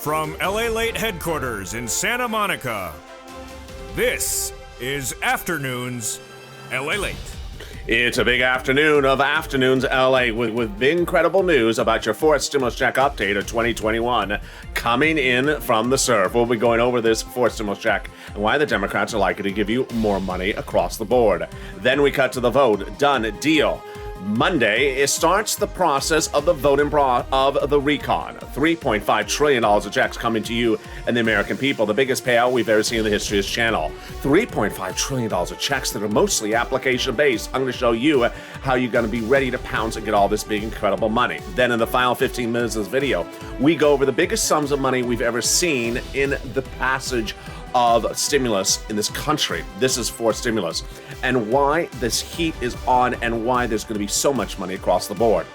From LALATE headquarters in Santa Monica, this is Afternoons LALATE. It's a big afternoon of Afternoons LA with big incredible news about your fourth stimulus check update of 2021 coming in from the surf. We'll be going over this fourth stimulus check and why the Democrats are likely to give you more money across the board. Then we cut to the vote. Done deal. Monday, it starts the process of the voting of the recon. $3.5 trillion of checks coming to you and the American people. The biggest payout we've ever seen in the history of this channel. $3.5 trillion of checks that are mostly application-based. I'm going to show you how you're going to be ready to pounce and get all this big, incredible money. Then in the final 15 minutes of this video, we go over the biggest sums of money we've ever seen in the passage of stimulus in this country. This is for stimulus, and why this heat is on and why there's going to be so much money across the board.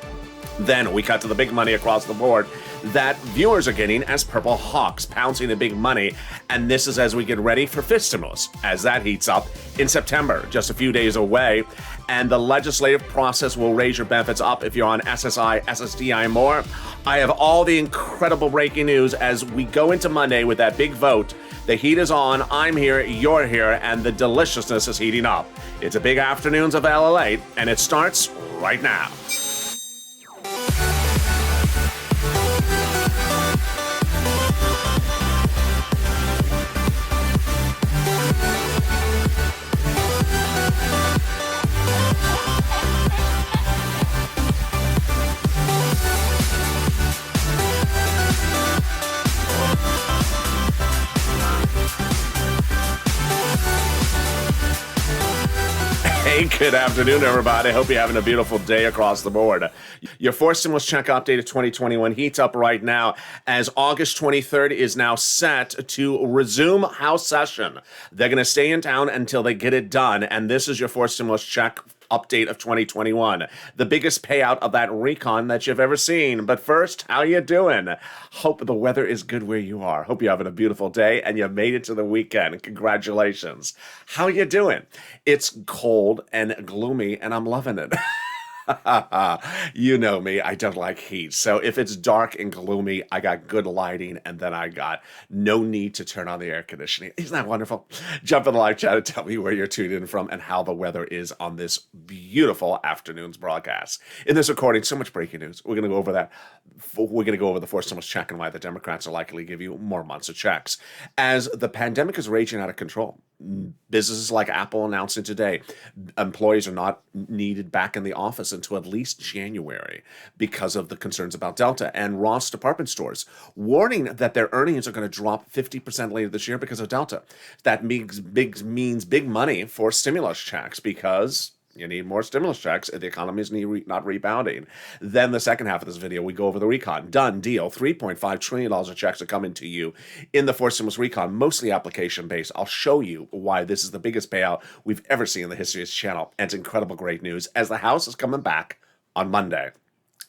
Then we cut to the big money across the board that viewers are getting as Purple Hawks pouncing the big money, and this is as we get ready for fifth stimulus as that heats up in September, just a few days away, and the legislative process will raise your benefits up if you're on SSI, SSDI, and more. I have all the incredible breaking news as we go into Monday with that big vote. The heat is on, I'm here, you're here, and the deliciousness is heating up. It's a big Afternoons of LALATE, and it starts right now. Hey, good afternoon, everybody. Hope you're having a beautiful day across the board. Your fourth stimulus check update of 2021 heats up right now as August 23rd is now set to resume House session. They're going to stay in town until they get it done, and this is your fourth stimulus check update of 2021. The biggest payout of that recon that you've ever seen. But first, how you doing? Hope the weather is good where you are. Hope you're having a beautiful day and you made it to the weekend. Congratulations. How you doing? It's cold and gloomy and I'm loving it. You know me, I don't like heat. So if it's dark and gloomy, I got good lighting and then I got no need to turn on the air conditioning. Isn't that wonderful? Jump in the live chat and tell me where you're tuned in from and how the weather is on this beautiful afternoon's broadcast. In this recording, so much breaking news. We're going to go over that. We're going to go over the fourth stimulus check and why the Democrats are likely to give you more months of checks. As the pandemic is raging out of control, businesses like Apple announcing today, employees are not needed back in the office until at least January because of the concerns about Delta, and Ross department stores warning that their earnings are going to drop 50% later this year because of Delta. That means big money for stimulus checks because you need more stimulus checks if the economy is not rebounding. Then the second half of this video, we go over the recon. Done deal. $3.5 trillion of checks are coming to you in the fourth stimulus recon, mostly application-based. I'll show you why this is the biggest payout we've ever seen in the history of this channel. And it's incredible great news as the House is coming back on Monday.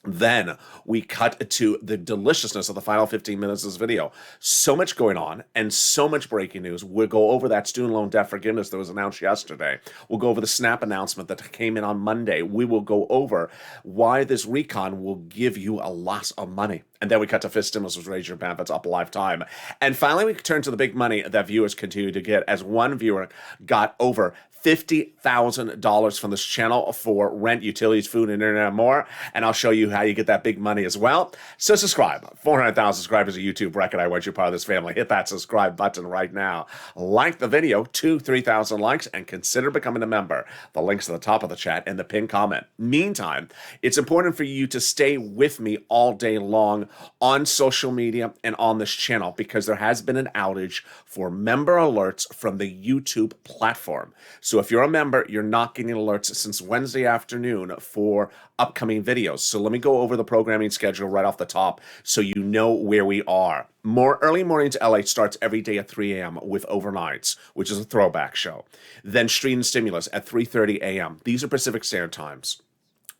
Then we cut to the deliciousness of the final 15 minutes of this video. So much going on and so much breaking news. We'll go over that student loan debt forgiveness that was announced yesterday. We'll go over the SNAP announcement that came in on Monday. We will go over why this recon will give you a lot of money. And then we cut to fifth stimulus, which raise your benefits up a lifetime. And finally, we turn to the big money that viewers continue to get as one viewer got over $50,000 from this channel for rent, utilities, food, and internet and more. And I'll show you how you get that big money as well. So subscribe. 400,000 subscribers a YouTube record. I want you part of this family. Hit that subscribe button right now. Like the video, 3,000 likes, and consider becoming a member. The link's at the top of the chat and the pinned comment. Meantime, it's important for you to stay with me all day long on social media and on this channel because there has been an outage for member alerts from the YouTube platform. So if you're a member, you're not getting alerts since Wednesday afternoon for upcoming videos. So let me go over the programming schedule right off the top so you know where we are. More Early Mornings LA starts every day at 3 a.m. with Overnights, which is a throwback show. Then Street and Stimulus at 3:30 a.m. These are Pacific Standard Times.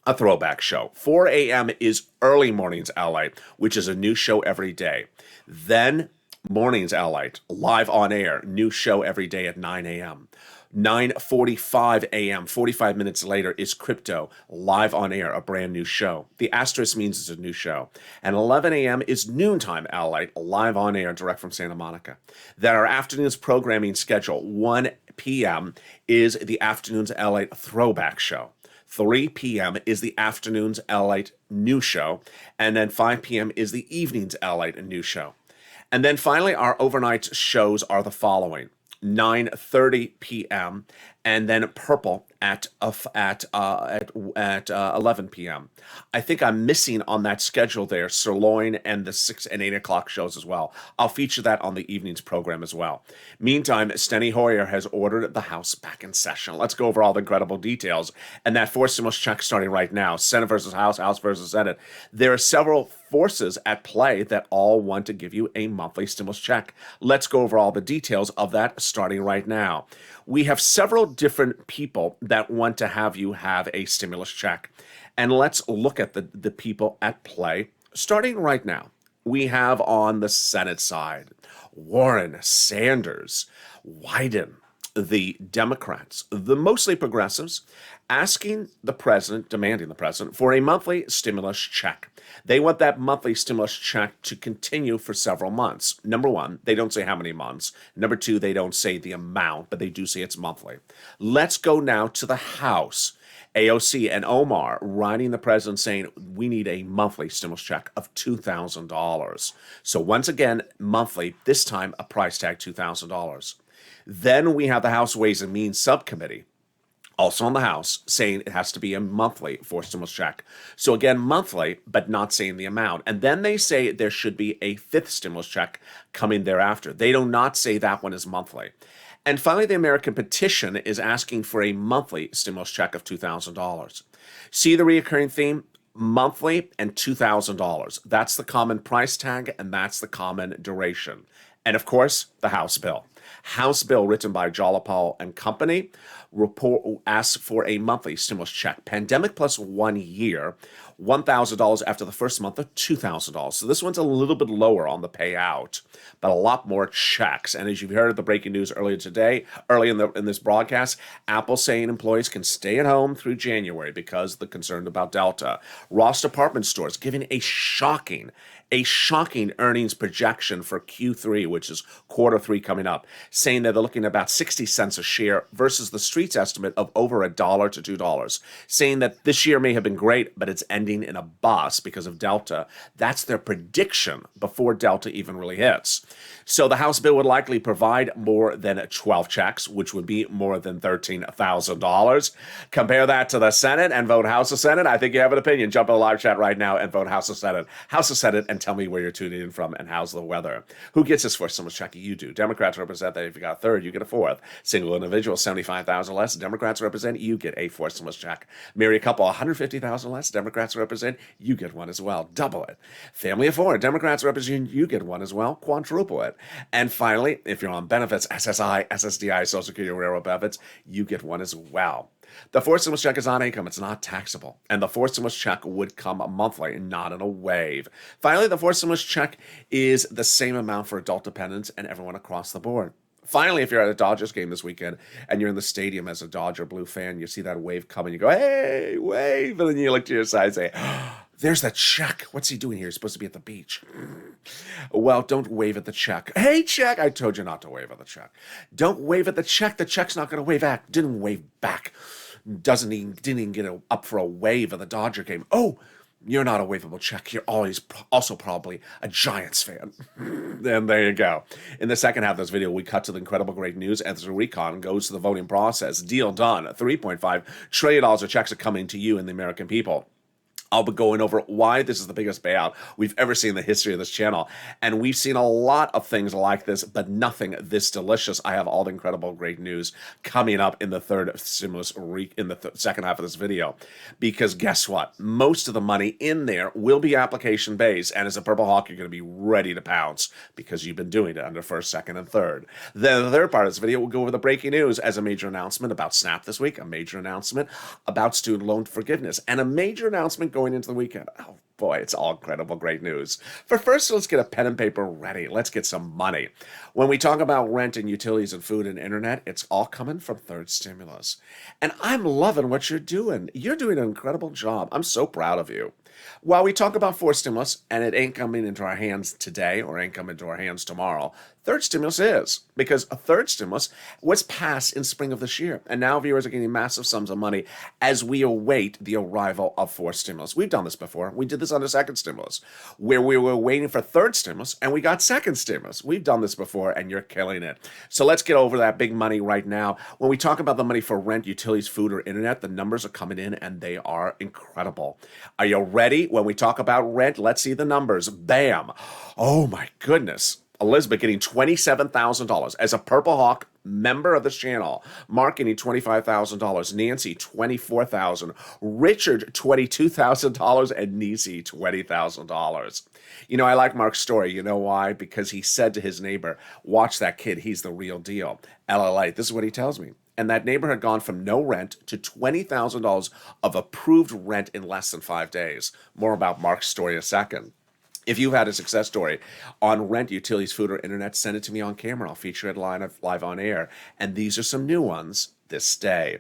A throwback show. 4 a.m. is Early Mornings LA, which is a new show every day. Then Mornings LA, live on air, new show every day at 9 a.m. 9:45 a.m., 45 minutes later, is Crypto, live on air, a brand new show. The asterisk means it's a new show. And 11 a.m. is Noontime LALATE, live on air, direct from Santa Monica. Then our afternoon's programming schedule, 1 p.m. is the afternoon's LALATE Throwback Show. 3 p.m. is the afternoon's LALATE New Show. And then 5 p.m. is the evening's LALATE New Show. And then finally, our overnight shows are the following. 9:30 p.m. and then Purple at 11 p.m. I think I'm missing on that schedule there Sirloin and the 6 and 8 o'clock shows as well. I'll feature that on the evening's program as well. Meantime, Steny Hoyer has ordered the House back in session. Let's go over all the incredible details. And that fourth stimulus check starting right now. Senate versus House, House versus Senate. There are several forces at play that all want to give you a monthly stimulus check. Let's go over all the details of that starting right now. We have several different people that want to have you have a stimulus check. And let's look at the people at play starting right now. We have on the Senate side, Warren, Sanders, Wyden, the Democrats, the mostly progressives, asking the president, demanding the president, for a monthly stimulus check. They want that monthly stimulus check to continue for several months. Number one, they don't say how many months. Number two, they don't say the amount, but they do say it's monthly. Let's go now to the House. AOC and Omar writing the president saying we need a monthly stimulus check of $2,000. So once again, monthly, this time a price tag $2,000. Then we have the House Ways and Means Subcommittee, also on the House, saying it has to be a monthly for stimulus check. So again, monthly, but not saying the amount. And then they say there should be a fifth stimulus check coming thereafter. They do not say that one is monthly. And finally, the American Petition is asking for a monthly stimulus check of $2,000. See the reoccurring theme? Monthly and $2,000. That's the common price tag, and that's the common duration. And of course, the House bill. House bill written by Jolapal and Company asks for a monthly stimulus check. Pandemic plus 1 year, $1,000 after the first month of $2,000. So this one's a little bit lower on the payout, but a lot more checks. And as you've heard of the breaking news earlier today, early in this broadcast, Apple saying employees can stay at home through January because they're concerned about Delta. Ross Department Stores giving a shocking earnings projection for Q3, which is quarter three coming up, saying that they're looking at about 60 cents a share versus the street's estimate of over $1 to $2, saying that this year may have been great, but it's ending in a bust because of Delta. That's their prediction before Delta even really hits. So the House bill would likely provide more than 12 checks, which would be more than $13,000. Compare that to the Senate and vote House or Senate. I think you have an opinion. Jump in the live chat right now and vote House or Senate. House or Senate, and tell me where you're tuning in from and how's the weather. Who gets this first stimulus check? You do. Democrats represent that. If you got a third, you get a fourth. Single individual, $75,000 less. Democrats represent, you get a fourth stimulus check. Marry couple, $150,000 less. Democrats represent, you get one as well. Double it. Family of four, Democrats represent, you get one as well. Quadruple it. And finally, if you're on benefits, SSI, SSDI, Social Security, Railroad benefits, you get one as well. The fourth stimulus check is on income. It's not taxable. And the fourth stimulus check would come monthly, not in a wave. Finally, the fourth stimulus check is the same amount for adult dependents and everyone across the board. Finally, if you're at a Dodgers game this weekend and you're in the stadium as a Dodger Blue fan, you see that wave coming, you go, hey, wave. And then you look to your side and say, oh, there's that check. What's he doing here? He's supposed to be at the beach. Well, don't wave at the check. Hey, check. I told you not to wave at the check. Don't wave at the check. The check's not going to wave back. Didn't wave back. Didn't even get up for a wave of the Dodger game. Oh, you're not a waveable check. You're always also probably a Giants fan. And there you go. In the second half of this video, we cut to the incredible great news as the recon goes to the voting process. Deal done. $3.5 trillion of checks are coming to you and the American people. I'll be going over why this is the biggest payout we've ever seen in the history of this channel. And we've seen a lot of things like this, but nothing this delicious. I have all the incredible great news coming up in the third stimulus in the second half of this video. Because guess what? Most of the money in there will be application based. And as a Purple Hawk, you're going to be ready to pounce because you've been doing it under first, second, and third. Then the third part of this video, we'll go over the breaking news as a major announcement about SNAP this week, a major announcement about student loan forgiveness, and a major announcement going into the weekend. Oh, boy, it's all incredible, great news. But first, let's get a pen and paper ready. Let's get some money. When we talk about rent and utilities and food and internet, it's all coming from third stimulus. And I'm loving what you're doing. You're doing an incredible job. I'm so proud of you. While we talk about fourth stimulus, and it ain't coming into our hands today or ain't coming into our hands tomorrow, third stimulus is, because a third stimulus was passed in spring of this year. And now viewers are getting massive sums of money as we await the arrival of fourth stimulus. We've done this before. We did this on the second stimulus, where we were waiting for third stimulus and we got second stimulus. We've done this before and you're killing it. So let's get over that big money right now. When we talk about the money for rent, utilities, food, or internet, the numbers are coming in and they are incredible. Are you ready? When we talk about rent, let's see the numbers. Bam. Oh my goodness. Elizabeth getting $27,000 as a Purple Hawk member of this channel. Mark getting $25,000. Nancy, $24,000. Richard, $22,000. And Nisi, $20,000. You know, I like Mark's story. You know why? Because he said to his neighbor, watch that kid. He's the real deal. LALATE. This is what he tells me. And that neighbor had gone from no rent to $20,000 of approved rent in less than 5 days. More about Mark's story in a second. If you've had a success story on rent, utilities, food, or internet, send it to me on camera. I'll feature it live on air. And these are some new ones this day.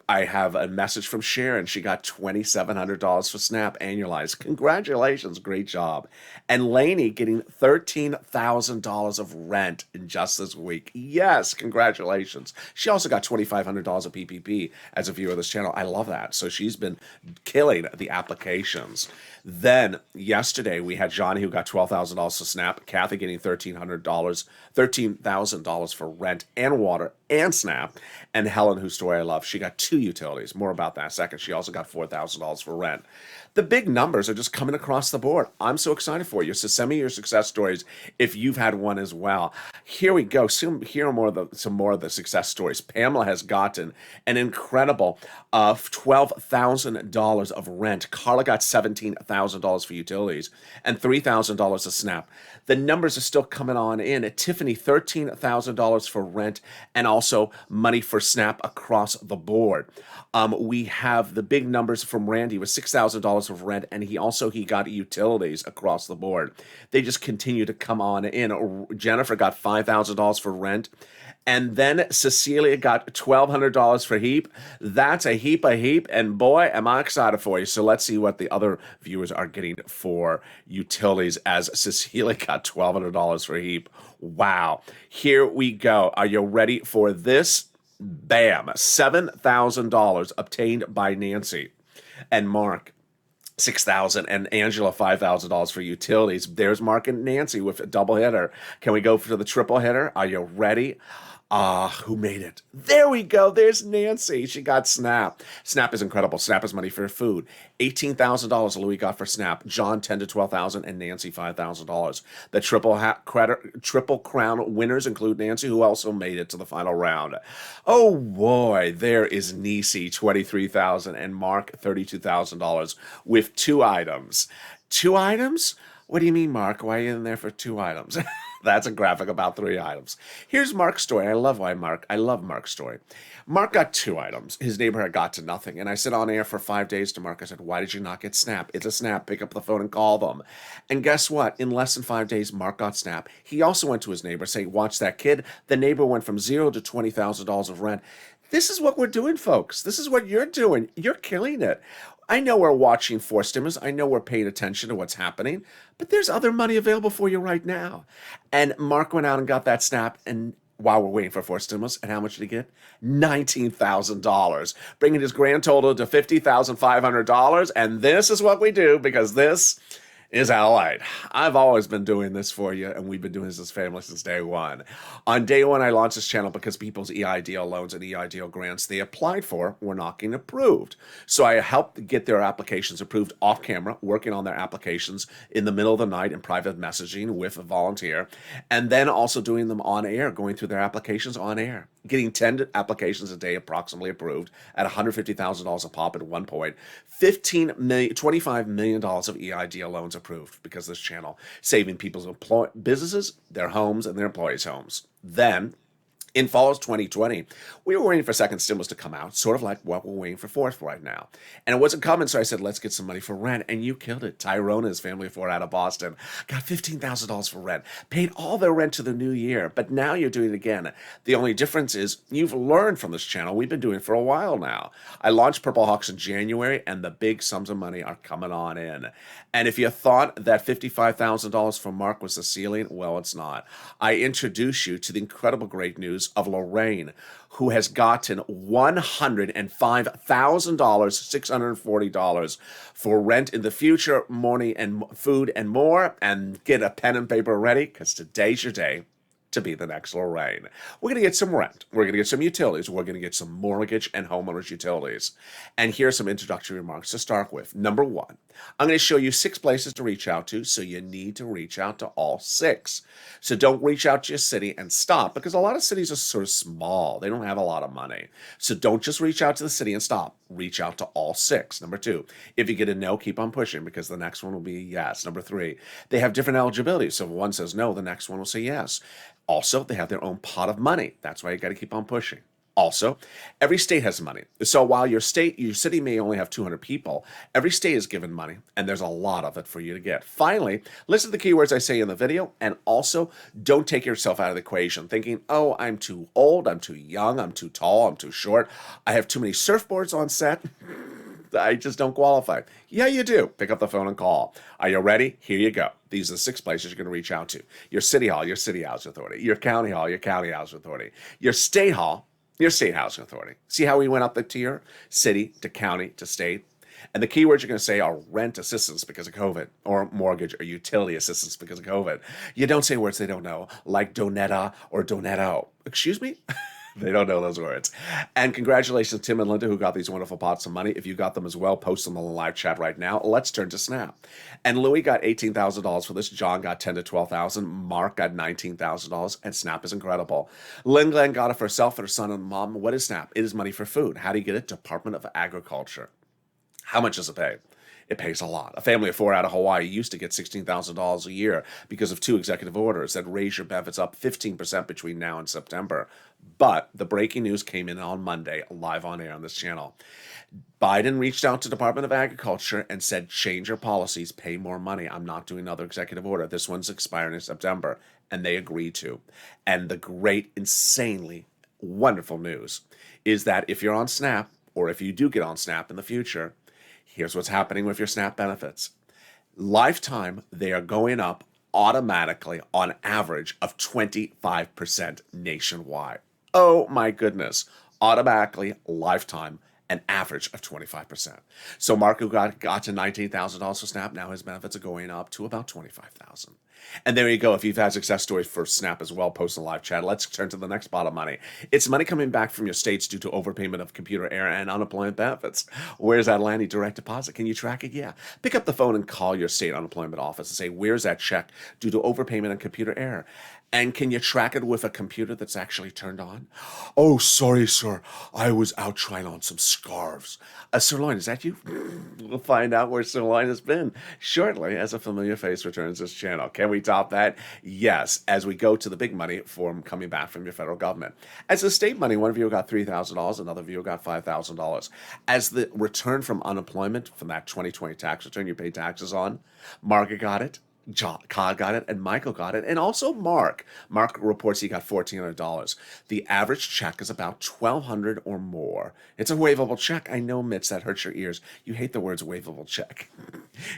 I have a message from Sharon. She got $2,700 for Snap annualized. Congratulations, great job. And Lainey getting $13,000 of rent in just this week. Yes, congratulations. She also got $2,500 of PPP as a viewer of this channel. I love that. So she's been killing the applications. Then yesterday we had Johnny who got $12,000 for Snap. Kathy getting $13,000 for rent and water and Snap. And Helen, whose story I love, she got 2 utilities. More about that in a second. She also got $4,000 for rent. The big numbers are just coming across the board. I'm so excited for you. So send me your success stories if you've had one as well. Here we go. Here are some more of the success stories. Pamela has gotten an incredible $12,000 of rent. Carla got $17,000 for utilities and $3,000 of Snap. The numbers are still coming on in. At Tiffany, $13,000 for rent and also money for Snap across the board. We have the big numbers from Randy with $6,000 of rent, and he got utilities across the board. They just continue to come on in. Jennifer got $5,000 for rent. And then Cecilia got $1,200 for HEAP. That's a heap, and boy, am I excited for you. So let's see what the other viewers are getting for utilities as Cecilia got $1,200 for HEAP. Wow. Here we go. Are you ready for this? Bam. $7,000 obtained by Nancy and Mark. $6,000 and Angela $5,000 for utilities. There's Mark and Nancy with a double hitter. Can we go for the triple hitter? Are you ready? Who made it? There we go. There's Nancy. She got Snap. Snap is incredible. Snap is money for food. $18,000 Louis got for Snap. John $10,000 to $12,000 and Nancy $5,000. The triple crown winners include Nancy, who also made it to the final round. Oh boy, there is Nisi $23,000 and Mark $32,000 with 2 items. 2 items? What do you mean, Mark? Why are you in there for 2 items? That's a graphic about 3 items. Here's Mark's story. I love Mark's story. Mark got 2 items. His neighbor had got to nothing. And I said on air for 5 days to Mark, I said, why did you not get Snap? It's a Snap. Pick up the phone and call them. And guess what? In less than 5 days, Mark got Snap. He also went to his neighbor saying, watch that kid. The neighbor went from $0 to $20,000 of rent. This is what we're doing, folks. This is what you're doing. You're killing it. I know we're watching for stimulus. I know we're paying attention to what's happening, but there's other money available for you right now. And Mark went out and got that Snap, and while we're waiting for stimulus, and how much did he get? $19,000, bringing his grand total to $50,500. And this is what we do, because this is LALATE. I've always been doing this for you, and we've been doing this as family since day one. On day one, I launched this channel because people's EIDL loans and EIDL grants they applied for were not getting approved. So I helped get their applications approved off camera, working on their applications in the middle of the night in private messaging with a volunteer, and then also doing them on air, going through their applications on air. Getting 10 applications a day approximately approved at $150,000 a pop at one point. $25 million of EIDL loans approved because of this channel, saving people's businesses, their homes, and their employees' homes. Then In fall of 2020, we were waiting for second stimulus to come out, sort of like what we're waiting for fourth right now. And it wasn't coming, so I said, let's get some money for rent. And you killed it. Tyrone and his family of four out of Boston got $15,000 for rent, paid all their rent to the new year. But now you're doing it again. The only difference is you've learned from this channel. We've been doing it for a while now. I launched Purple Hawks in January, and the big sums of money are coming on in. And if you thought that $55,000 from Mark was the ceiling, well, it's not. I introduce you to the incredible great news of Lorraine, who has gotten $105,000, $640 for rent in the future, money and food and more. And get a pen and paper ready, because today's your day to be the next Lorraine. We're going to get some rent. We're going to get some utilities. We're going to get some mortgage and homeowners utilities. And here's some introductory remarks to start with. Number one, I'm going to show you 6 places to reach out to, so you need to reach out to all 6. So don't reach out to your city and stop, because a lot of cities are sort of small. They don't have a lot of money. So don't just reach out to the city and stop. Reach out to all 6. Number 2, if you get a no, keep on pushing, because the next one will be a yes. Number 3, they have different eligibility. So if one says no, the next one will say yes. Also, they have their own pot of money. That's why you got to keep on pushing. Also, every state has money. So while your city may only have 200 people, every state is given money, and there's a lot of it for you to get. Finally, listen to the keywords I say in the video, and also don't take yourself out of the equation thinking, oh, I'm too old, I'm too young, I'm too tall, I'm too short, I have too many surfboards on set. I just don't qualify. Yeah, you do. Pick up the phone and call. Are you ready? Here you go. These are the 6 places you're going to reach out to. Your city hall, your city housing authority. Your county hall, your county housing authority. Your state hall, your state housing authority. See how we went up the tier? City to county to state. And the keywords you're going to say are rent assistance because of COVID, or mortgage or utility assistance because of COVID. You don't say words they don't know, like donetta or donetto. Excuse me? They don't know those words. And congratulations, Tim and Linda, who got these wonderful pots of money. If you got them as well, post them on the live chat right now. Let's turn to Snap. And Louis got $18,000 for this. John got $10,000 to $12,000. Mark got $19,000. And Snap is incredible. Lynn Glenn got it for herself and her son and mom. What is Snap? It is money for food. How do you get it? Department of Agriculture. How much does it pay? It pays a lot. A family of 4 out of Hawaii used to get $16,000 a year because of 2 executive orders that raise your benefits up 15% between now and September. But the breaking news came in on Monday, live on air on this channel. Biden reached out to Department of Agriculture and said, change your policies, pay more money. I'm not doing another executive order. This one's expiring in September. And they agreed to. And the great, insanely wonderful news is that if you're on SNAP, or if you do get on SNAP in the future, here's what's happening with your SNAP benefits. Lifetime, they are going up automatically on average of 25% nationwide. Oh my goodness. Automatically, lifetime, an average of 25%. So Mark, who got to $19,000 for SNAP, now his benefits are going up to about $25,000. And there you go. If you've had success stories for SNAP as well, post in the live chat. Let's turn to the next pot of money. It's money coming back from your states due to overpayment of computer error and unemployment benefits. Where's that landing? Direct deposit. Can you track it? Yeah. Pick up the phone and call your state unemployment office and say, where's that check due to overpayment and computer error? And can you track it with a computer that's actually turned on? Oh, sorry, sir. I was out trying on some scarves. Sirloin, is that you? We'll find out where Sirloin has been shortly as a familiar face returns this channel. Can we top that? Yes, as we go to the big money from coming back from your federal government. As the state money, one viewer got $3,000, another viewer got $5,000. As the return from unemployment from that 2020 tax return you paid taxes on, Margaret got it. Ka got it, and Michael got it, and also Mark. Mark reports he got $1,400. The average check is about $1,200 or more. It's a waivable check. I know, Mitch, that hurts your ears. You hate the words waivable check.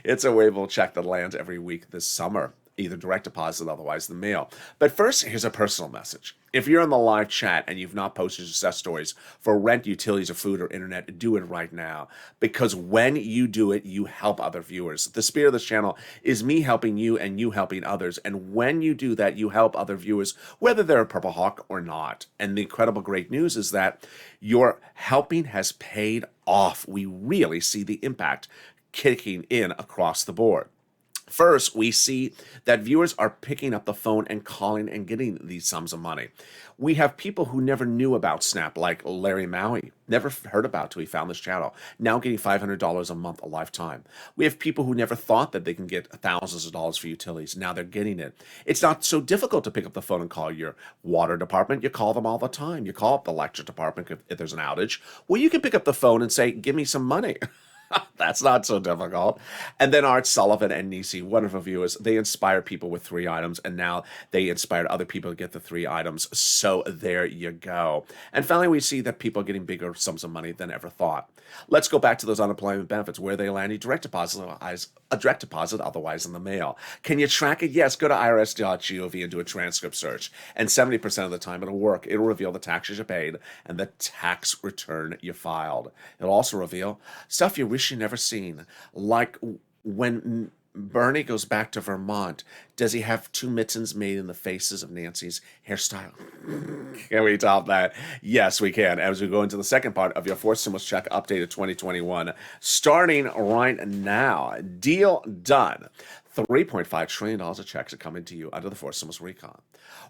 It's a waivable check that lands every week this summer, either direct deposit, otherwise the mail. But first, here's a personal message. If you're in the live chat and you've not posted success stories for rent, utilities, or food or internet, do it right now. Because when you do it, you help other viewers. The spirit of this channel is me helping you and you helping others. And when you do that, you help other viewers, whether they're a Purple Hawk or not. And the incredible great news is that your helping has paid off. We really see the impact kicking in across the board. First, we see that viewers are picking up the phone and calling and getting these sums of money. We have people who never knew about Snap, like Larry Maui, never heard about till he found this channel, now getting $500 a month a lifetime. We have people who never thought that they can get thousands of dollars for utilities. Now they're getting it. It's not so difficult to pick up the phone and call your water department. You call them all the time. You call up the electric department if there's an outage. Well, you can pick up the phone and say, give me some money. That's not so difficult. And then Art Sullivan and Nisi, wonderful viewers, they inspired people with 3 items, and now they inspired other people to get the 3 items. So there you go. And finally, we see that people are getting bigger sums of money than ever thought. Let's go back to those unemployment benefits. Where they land, direct deposit, otherwise in the mail. Can you track it? Yes, go to irs.gov and do a transcript search. And 70% of the time it'll work. It'll reveal the taxes you paid and the tax return you filed. It'll also reveal stuff you wish you never seen, like when Bernie goes back to Vermont, does he have 2 mittens made in the faces of Nancy's hairstyle? Can we top that? Yes, we can. As we go into the second part of your fourth stimulus check updated 2021, starting right now, deal done. $3.5 trillion of checks are coming to you under the fourth stimulus recon.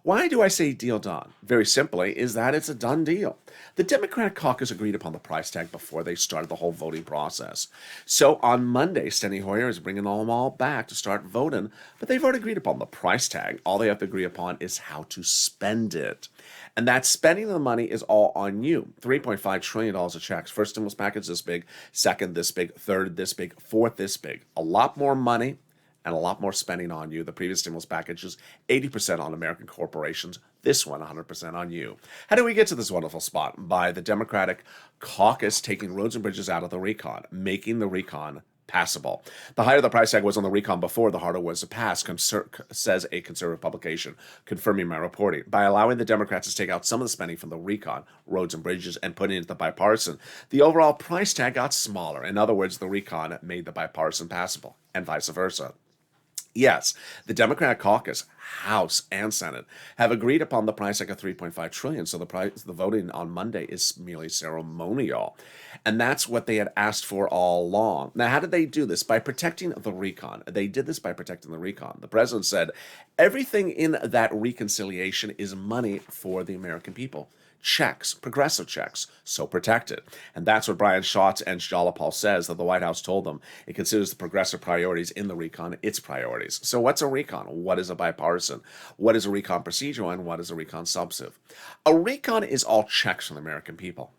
Why do I say deal done? Very simply, is that it's a done deal. The Democratic caucus agreed upon the price tag before they started the whole voting process. So on Monday, Steny Hoyer is bringing them all back to start voting, but they've already agreed upon the price tag. All they have to agree upon is how to spend it. And that spending of the money is all on you. $3.5 trillion of checks. First stimulus package this big, second this big, third this big, fourth this big. A lot more money and a lot more spending on you. The previous stimulus package is 80% on American corporations. This one, 100% on you. How do we get to this wonderful spot? By the Democratic caucus taking roads and bridges out of the recon, making the recon passable. The higher the price tag was on the recon before, the harder it was to pass, says a conservative publication, confirming my reporting. By allowing the Democrats to take out some of the spending from the recon, roads and bridges, and putting it into the bipartisan, the overall price tag got smaller. In other words, the recon made the bipartisan passable, and vice versa. Yes, the caucus, House and Senate, have agreed upon the price tag of $3.5 trillion. So the voting on Monday is merely ceremonial, and that's what they had asked for all along. Now, how did they do this? By protecting the recon. They did this by protecting the recon. The president said everything in that reconciliation is money for the American people. Checks, progressive checks, so protected. And that's what Brian Schatz and Jalapal says, that the White House told them it considers the progressive priorities in the recon its priorities. So what's a recon? What is a bipartisan? What is a recon procedural? And what is a recon substantive? A recon is all checks from the American people.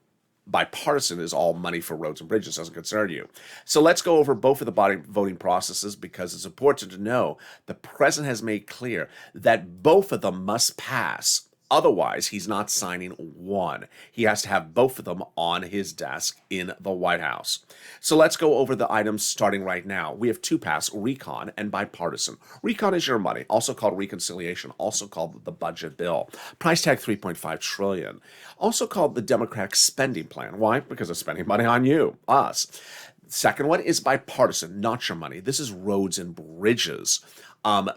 Bipartisan is all money for roads and bridges, doesn't concern you. So let's go over both of the voting processes, because it's important to know the president has made clear that both of them must pass. Otherwise, he's not signing one. He has to have both of them on his desk in the White House. So let's go over the items starting right now. We have 2 pass, recon and bipartisan. Recon is your money, also called reconciliation, also called the budget bill. Price tag $3.5 trillion, also called the Democratic spending plan. Why? Because it's spending money on you, us. Second one is bipartisan, not your money. This is roads and bridges.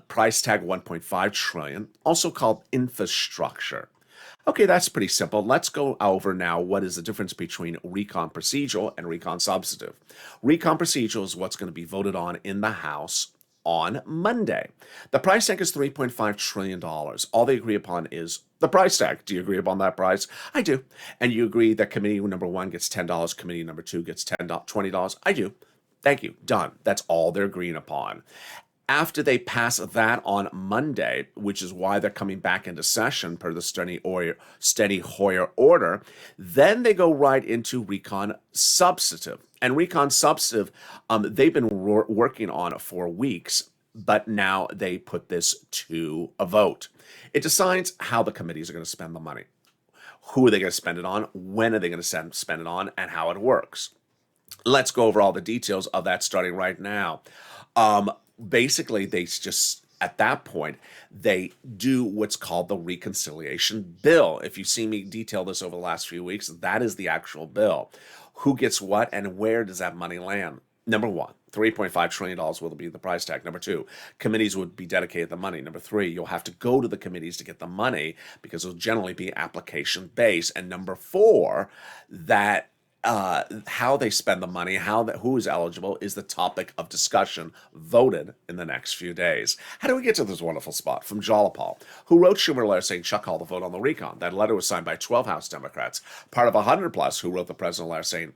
Price tag $1.5 trillion, also called infrastructure. Okay, that's pretty simple. Let's go over now what is the difference between recon procedural and recon substantive. Recon procedural is what's going to be voted on in the House on Monday. The price tag is $3.5 trillion. All they agree upon is the price tag. Do you agree upon that price? I do. And you agree that committee number 1 gets $10, committee number 2 gets $20? I do. Thank you. Done. That's all they're agreeing upon. After they pass that on Monday, which is why they're coming back into session per the Steny Hoyer order, then they go right into recon substantive. And recon substantive, they've been working on it for weeks, but now they put this to a vote. It decides how the committees are going to spend the money. Who are they going to spend it on? When are they going to spend it on? And how it works. Let's go over all the details of that starting right now. Basically, they just, at that point, they do what's called the reconciliation bill. If you've seen me detail this over the last few weeks, that is the actual bill. Who gets what and where does that money land? Number 1, $3.5 trillion will be the price tag. Number 2, committees would be dedicated the money. Number 3, you'll have to go to the committees to get the money because it'll generally be application-based. And number 4, that how they spend the money, who is eligible is the topic of discussion voted in the next few days. How do we get to this wonderful spot? From Jalapal, who wrote Schumer a letter saying Chuck called the vote on the recon. That letter was signed by 12 House Democrats, part of 100 plus who wrote the president a letter saying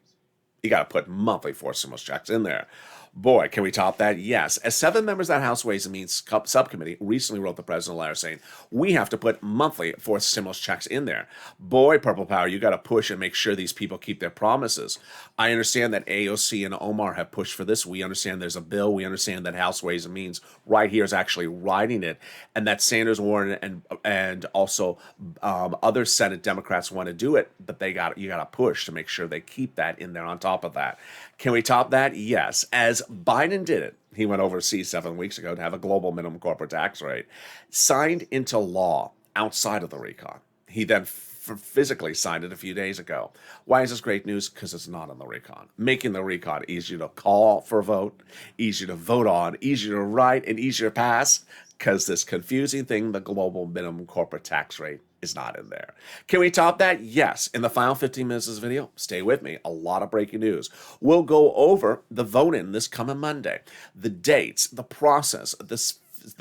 you got to put monthly forced stimulus checks in there. Boy, can we top that? Yes. As 7 members of that House Ways and Means subcommittee recently wrote the president a letter saying, we have to put monthly forced stimulus checks in there. Boy, Purple Power, you got to push and make sure these people keep their promises. I understand that AOC and Omar have pushed for this. We understand there's a bill. We understand that House Ways and Means right here is actually writing it, and that Sanders, Warren, and also other Senate Democrats want to do it, but you got to push to make sure they keep that in there on top of that. Can we top that? Yes. As Biden did it, he went overseas 7 weeks ago to have a global minimum corporate tax rate signed into law outside of the recon. He then physically signed it a few days ago. Why is this great news? Because it's not on the recon. Making the recon easier to call for a vote, easier to vote on, easier to write, and easier to pass, because this confusing thing, the global minimum corporate tax rate, is not in there. Can we top that? Yes. In the final 15 minutes of this video, stay with me. A lot of breaking news. We'll go over the vote-in this coming Monday, the dates, the process, the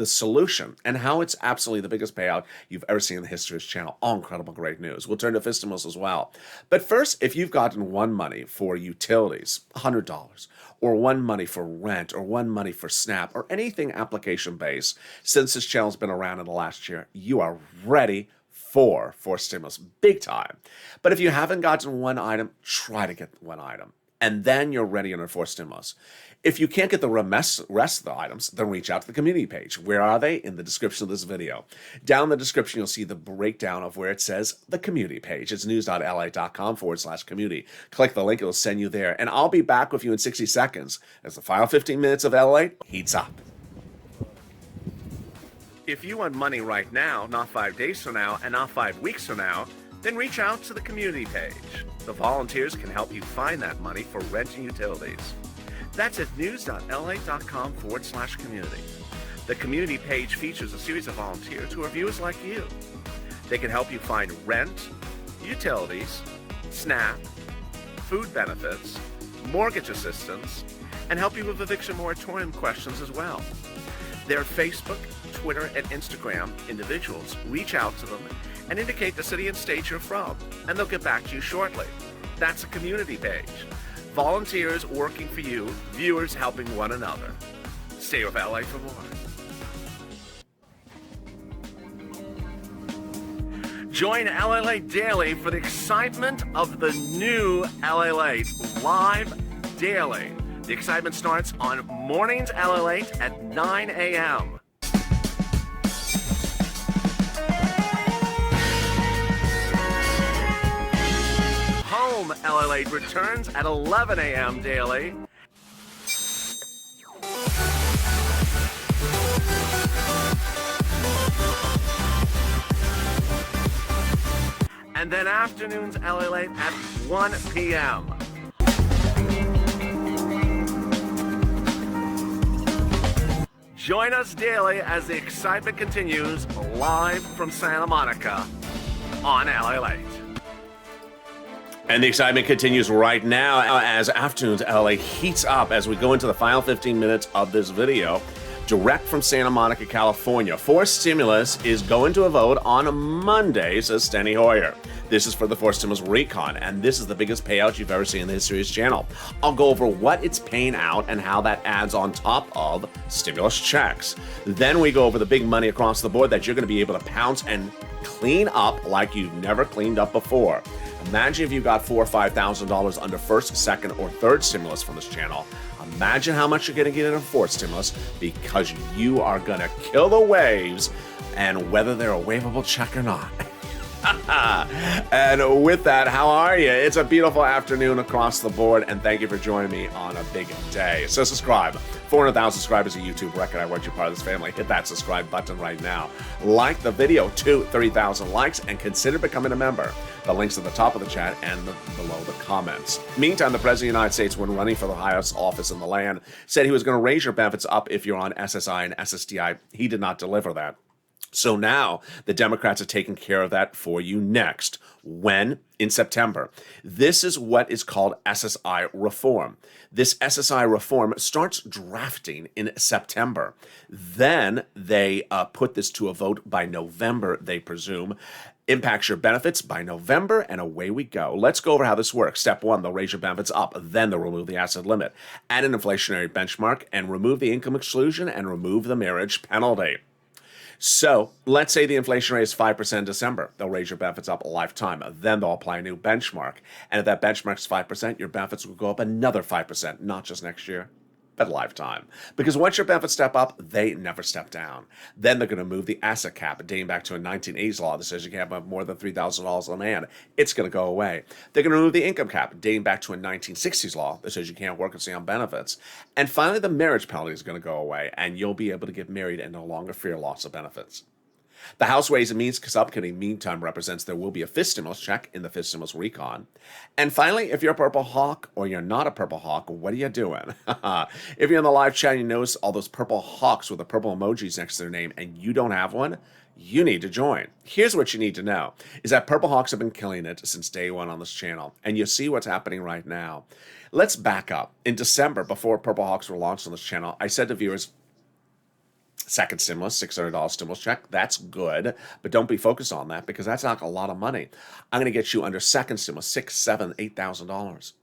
solution, and how it's absolutely the biggest payout you've ever seen in the history of this channel. All incredible great news. We'll turn to Fistimals as well. But first, if you've gotten one money for utilities, $100, or one money for rent, or one money for SNAP, or anything application-based, since this channel's been around in the last year, you are ready for stimulus, big time. But if you haven't gotten one item, try to get one item, and then you're ready under for stimulus. If you can't get the rest of the items, then reach out to the community page. Where are they? In the description of this video. Down in the description, you'll see the breakdown of where it says the community page. It's news.lalate.com/community. Click the link, it'll send you there. And I'll be back with you in 60 seconds as the final 15 minutes of LALATE heats up. If you want money right now, not 5 days from now, and not 5 weeks from now, then reach out to the community page. The volunteers can help you find that money for rent and utilities. That's at news.lalate.com/community. The community page features a series of volunteers who are viewers like you. They can help you find rent, utilities, SNAP, food benefits, mortgage assistance, and help you with eviction moratorium questions as well. Their Facebook, Twitter, and Instagram individuals reach out to them and indicate the city and state you're from, and they'll get back to you shortly. That's a community page. Volunteers working for you, viewers helping one another. Stay with LA for more. Join LALATE Daily for the excitement of the new LALATE live daily. The excitement starts on mornings LALATE at 9 a.m. Home LALATE returns at 11 a.m. daily. And then afternoons LALATE at 1 p.m. Join us daily as the excitement continues live from Santa Monica on LALATE. And the excitement continues right now as Afternoons LA heats up as we go into the final 15 minutes of this video. Direct from Santa Monica, California. Forced stimulus is going to a vote on Monday, says Steny Hoyer. This is for the forced stimulus recon, and this is the biggest payout you've ever seen in the history of this channel. I'll go over what it's paying out and how that adds on top of stimulus checks. Then we go over the big money across the board that you're going to be able to pounce and clean up like you've never cleaned up before. Imagine if you got $4,000 or $5,000 under first, second, or third stimulus from this channel. Imagine how much you're going to get in a fourth stimulus, because you are going to kill the waves, and whether they're a waivable check or not. And with that, how are you? It's a beautiful afternoon across the board, and thank you for joining me on a big day. So subscribe. 400,000 subscribers a YouTube record. I want you part of this family. Hit that subscribe button right now. Like the video to 30,000 likes, and consider becoming a member. The link's at the top of the chat and below the comments. Meantime, the President of the United States, when running for the highest office in the land, said he was going to raise your benefits up if you're on SSI and SSDI. He did not deliver that. So now the Democrats are taking care of that for you next. When? In September. This is what is called SSI reform. This SSI reform starts drafting in September. Then they put this to a vote by November, they presume. Impacts your benefits by November, and away we go. Let's go over how this works. Step one, they'll raise your benefits up. Then they'll remove the asset limit, add an inflationary benchmark, and remove the income exclusion, and remove the marriage penalty. So let's say the inflation rate is 5% in December. They'll raise your benefits up a lifetime. Then they'll apply a new benchmark. And if that benchmark is 5%, your benefits will go up another 5%, not just next year, but a lifetime. Because once your benefits step up, they never step down. Then they're going to move the asset cap, dating back to a 1980s law that says you can't have more than $3,000 on hand. It's going to go away. They're going to remove the income cap, dating back to a 1960s law that says you can't work and stay on benefits. And finally, the marriage penalty is going to go away, and you'll be able to get married and no longer fear loss of benefits. The House Ways and Means Subcommittee, meantime, represents there will be a fifth stimulus check in the fifth stimulus recon. And finally, if you're a Purple Hawk or you're not a Purple Hawk, what are you doing? If you're in the live chat and you notice all those Purple Hawks with the purple emojis next to their name and you don't have one, you need to join. Here's what you need to know, is that Purple Hawks have been killing it since day one on this channel, and you see what's happening right now. Let's back up. In December, before Purple Hawks were launched on this channel, I said to viewers, second stimulus, $600 stimulus check. That's good, but don't be focused on that because that's not a lot of money. I'm going to get you under second stimulus, $6,000, $7,000, $8,000,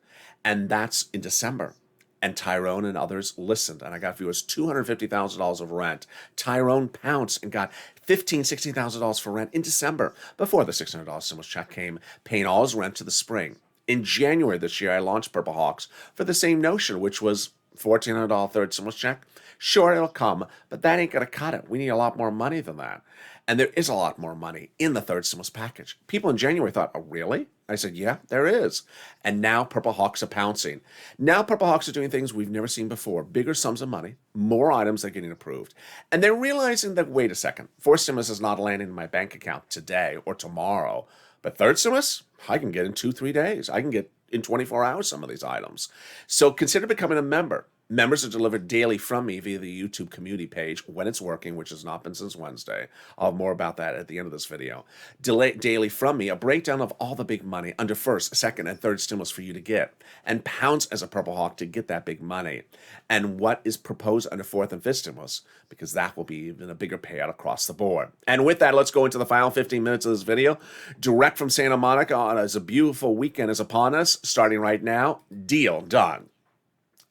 and that's in December. And Tyrone and others listened, and I got viewers $250,000 of rent. Tyrone pounced and got $15,000, $16,000 for rent in December before the $600 stimulus check came, paying all his rent to the spring. In January this year, I launched Purple Hawks for the same notion, which was $1,400 third stimulus check. Sure, it'll come, but that ain't going to cut it. We need a lot more money than that. And there is a lot more money in the third stimulus package. People in January thought, oh, really? I said, yeah, there is. And now Purple Hawks are pouncing. Now Purple Hawks are doing things we've never seen before. Bigger sums of money, more items are getting approved. And they're realizing that, wait a second, fourth stimulus is not landing in my bank account today or tomorrow. But third stimulus, I can get in 2-3 days. I can get in 24 hours some of these items. So consider becoming a member. Members are delivered daily from me via the YouTube community page when it's working, which has not been since Wednesday. I'll have more about that at the end of this video. Daily from me, a breakdown of all the big money under first, second, and third stimulus for you to get. And pounce as a Purple Hawk to get that big money. And what is proposed under fourth and fifth stimulus, because that will be even a bigger payout across the board. And with that, let's go into the final 15 minutes of this video. Direct from Santa Monica as a beautiful weekend is upon us. Starting right now, deal done.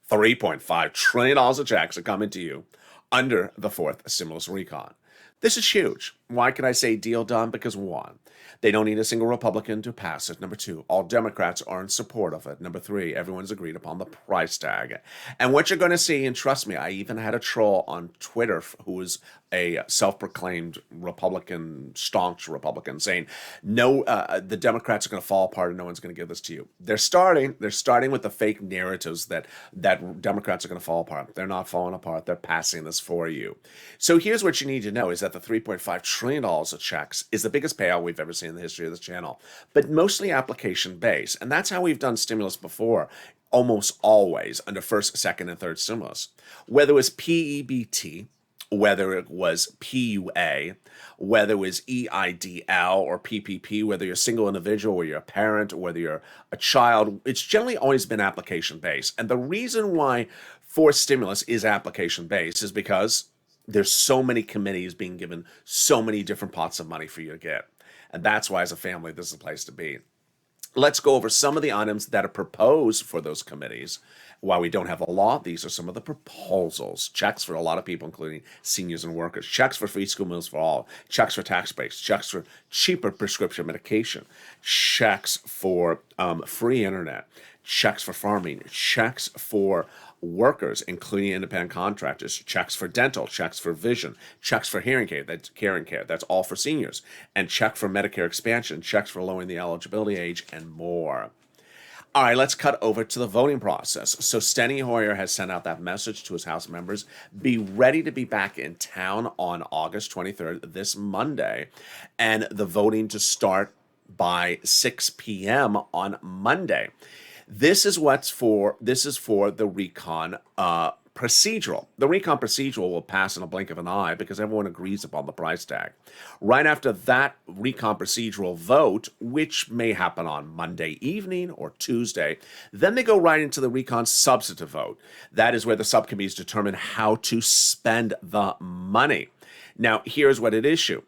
$3.5 trillion of checks are coming to you under the fourth stimulus recon. This is huge. Why can I say deal done? Because one, they don't need a single Republican to pass it. Number two, all Democrats are in support of it. Number three, everyone's agreed upon the price tag. And what you're going to see, and trust me, I even had a troll on Twitter who was a self-proclaimed Republican, staunch Republican, saying, no, the Democrats are going to fall apart and no one's going to give this to you. They're starting with the fake narratives that Democrats are going to fall apart. They're not falling apart. They're passing this for you. So here's what you need to know is that the $3.5 trillion of checks is the biggest payout we've ever seen in the history of this channel, but mostly application-based. And that's how we've done stimulus before, almost always under first, second, and third stimulus. Whether it was PEBT, whether it was PUA, whether it was EIDL or PPP, whether you're a single individual or you're a parent or whether you're a child, it's generally always been application-based. And the reason why fourth stimulus is application-based is because there's so many committees being given so many different pots of money for you to get. And that's why, as a family, this is the place to be. Let's go over some of the items that are proposed for those committees. While we don't have a law, these are some of the proposals. Checks for a lot of people, including seniors and workers. Checks for free school meals for all. Checks for tax breaks. Checks for cheaper prescription medication. Checks for free internet. Checks for farming. Checks for workers, including independent contractors, checks for dental, checks for vision, checks for hearing care, that's all for seniors, and check for Medicare expansion, checks for lowering the eligibility age, and more. All right, let's cut over to the voting process. So Steny Hoyer has sent out that message to his House members. Be ready to be back in town on August 23rd, this Monday, and the voting to start by 6 p.m. on Monday. This is for the recon procedural. The recon procedural will pass in a blink of an eye because everyone agrees upon the price tag. Right after that recon procedural vote, which may happen on Monday evening or Tuesday, then they go right into the recon substantive vote. That is where the subcommittees determine how to spend the money. Now, here's what at issue.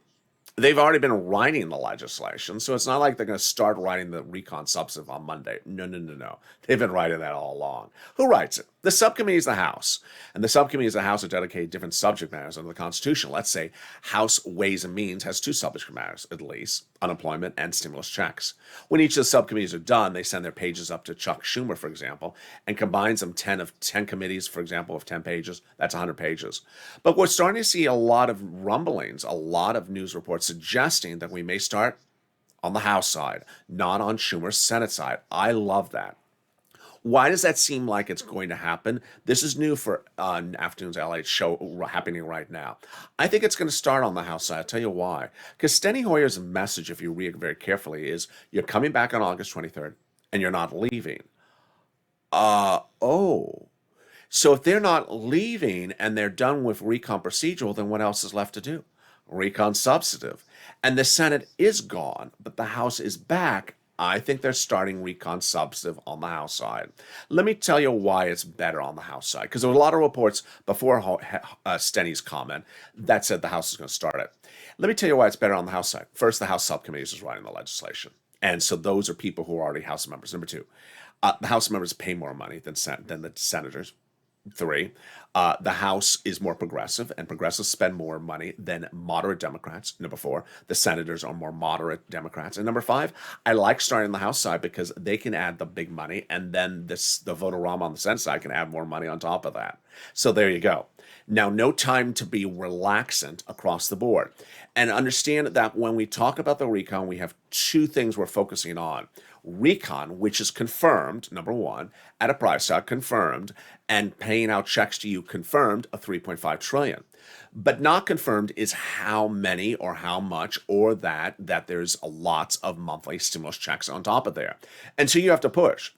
They've already been writing the legislation, so it's not like they're going to start writing the recon substantive on Monday. No. They've been writing that all along. Who writes it? The subcommittee is the House, and the subcommittee is the House are dedicated to different subject matters under the Constitution. Let's say House Ways and Means has two subject matters, at least, unemployment and stimulus checks. When each of the subcommittees are done, they send their pages up to Chuck Schumer, for example, and combines them 10 committees, for example, of 10 pages. That's 100 pages. But we're starting to see a lot of rumblings, a lot of news reports suggesting that we may start on the House side, not on Schumer's Senate side. I love that. Why does that seem like it's going to happen? This is new for Afternoon's LALATE show happening right now. I think it's going to start on the House side. I'll tell you why. Because Steny Hoyer's message, if you read it very carefully, is you're coming back on August 23rd and you're not leaving. So if they're not leaving and they're done with recon procedural, then what else is left to do? Recon substantive. And the Senate is gone, but the House is back. I think they're starting recon substantive on the House side. Let me tell you why it's better on the House side, because there were a lot of reports before Steny's comment that said the House is going to start it. Let me tell you why it's better on the House side. First, the House subcommittees is writing the legislation, and so those are people who are already House members. Number two, the House members pay more money than the senators. Three, the House is more progressive, and progressives spend more money than moderate Democrats. Number four, the senators are more moderate Democrats. And number five, I like starting on the House side because they can add the big money, and then the vote-a-rama on the Senate side can add more money on top of that. So there you go. Now, no time to be relaxant across the board. And understand that when we talk about the recon, we have two things we're focusing on. Recon, which is confirmed, number one, at a price tag, confirmed, and paying out checks to you, confirmed, a $3.5 trillion. But not confirmed is how many or how much, or that there's lots of monthly stimulus checks on top of there. And so you have to push.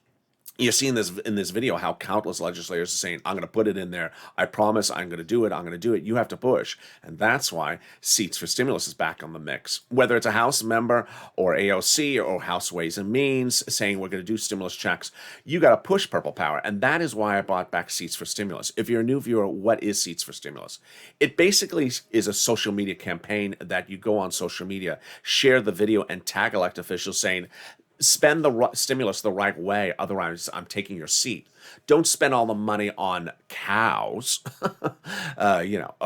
You're seeing this in this video, how countless legislators are saying, I'm going to put it in there. I promise I'm going to do it. I'm going to do it. You have to push. And that's why Seats for Stimulus is back on the mix. Whether it's a House member or AOC or House Ways and Means saying we're going to do stimulus checks, you got to push Purple Power. And that is why I brought back Seats for Stimulus. If you're a new viewer, what is Seats for Stimulus? It basically is a social media campaign that you go on social media, share the video, and tag elected officials saying, spend the stimulus the right way, otherwise I'm taking your seat. Don't spend all the money on cows,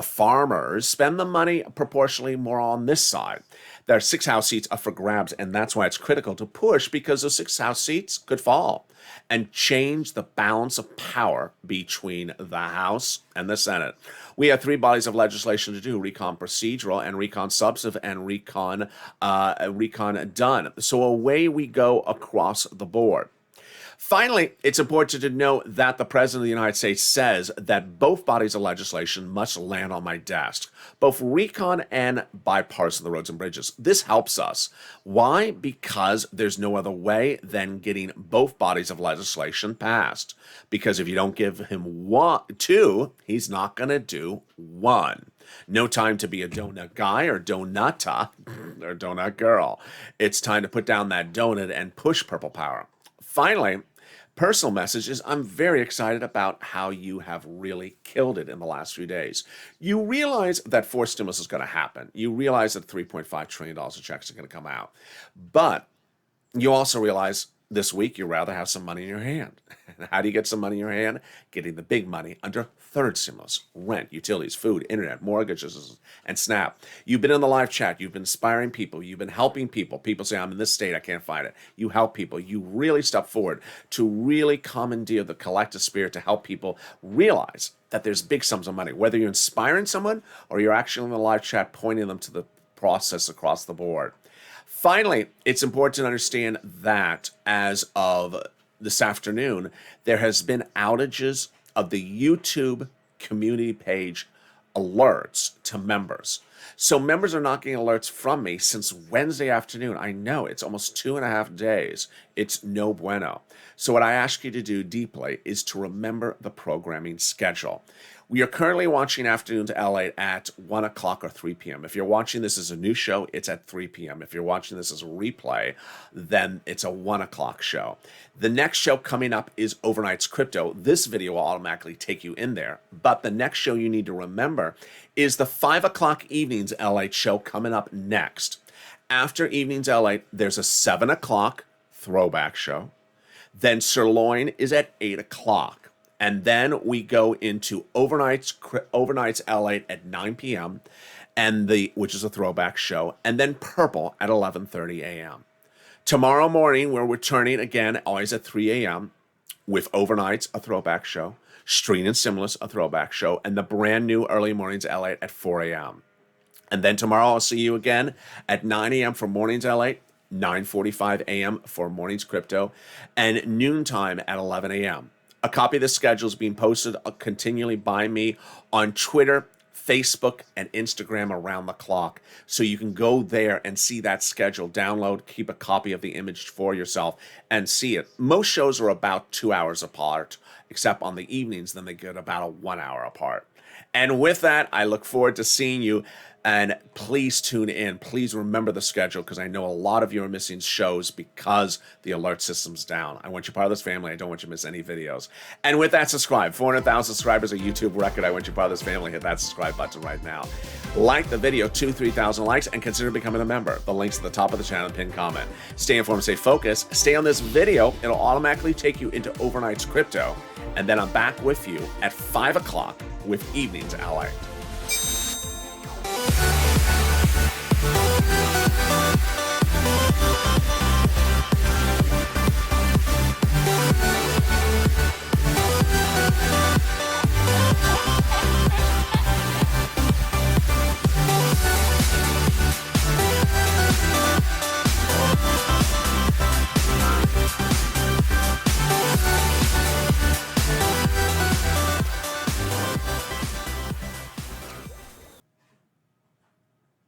farmers. Spend the money proportionally more on this side. There are 6 House seats up for grabs, and that's why it's critical to push, because those 6 House seats could fall and change the balance of power between the House and the Senate. We have 3 bodies of legislation to do: recon procedural and recon substantive and recon done. So away we go across the board. Finally, it's important to note that the President of the United States says that both bodies of legislation must land on my desk, both recon and bipartisan, the roads and bridges. This helps us. Why? Because there's no other way than getting both bodies of legislation passed. Because if you don't give him 2, he's not going to do 1. No time to be a donut guy or donutta or donut girl. It's time to put down that donut and push Purple Power. Finally, personal message is I'm very excited about how you have really killed it in the last few days. You realize that forced stimulus is going to happen. You realize that $3.5 trillion of checks are going to come out. But you also realize this week you'd rather have some money in your hand. How do you get some money in your hand? Getting the big money under third stimulus: rent, utilities, food, internet, mortgages, and SNAP. You've been in the live chat. You've been inspiring people. You've been helping people. People say, I'm in this state, I can't find it. You help people. You really step forward to really commandeer the collective spirit to help people realize that there's big sums of money, whether you're inspiring someone or you're actually in the live chat pointing them to the process across the board. Finally, it's important to understand that as of this afternoon, there has been outages of the YouTube community page alerts to members. So members are not getting alerts from me since Wednesday afternoon. I know it's almost 2.5 days. It's no bueno. So what I ask you to do deeply is to remember the programming schedule. We are currently watching Afternoons LA at 1 o'clock or 3 p.m. If you're watching this as a new show, it's at 3 p.m. If you're watching this as a replay, then it's a 1 o'clock show. The next show coming up is Overnight's Crypto. This video will automatically take you in there. But the next show you need to remember is the 5 o'clock Evenings LA show coming up next. After Evenings LA, there's a 7 o'clock throwback show. Then Sirloin is at 8 o'clock. And then we go into Overnight's LA at 9 p.m. which is a throwback show, and then Purple at 11:30 a.m. Tomorrow morning, we're returning again, always at 3 a.m. with Overnights, a throwback show, Street and Simless, a throwback show, and the brand new Early Mornings LA at 4 a.m. And then tomorrow I'll see you again at 9 a.m. for Mornings LA, 9:45 a.m. for Mornings Crypto, and noontime at 11 a.m. A copy of the schedule is being posted continually by me on Twitter, Facebook, and Instagram around the clock. So you can go there and see that schedule, download, keep a copy of the image for yourself, and see it. Most shows are about 2 hours apart, except on the evenings, then they get about a 1 hour apart. And with that, I look forward to seeing you. And please tune in. Please remember the schedule, because I know a lot of you are missing shows because the alert system's down. I want you part of this family. I don't want you to miss any videos. And with that, subscribe. 400,000 subscribers, a YouTube record. I want you part of this family. Hit that subscribe button right now. Like the video, 3,000 likes, and consider becoming a member. The link's at the top of the channel, pinned comment. Stay informed, stay focused. Stay on this video. It'll automatically take you into Overnight's Crypto. And then I'm back with you at 5 o'clock with Evenings LA.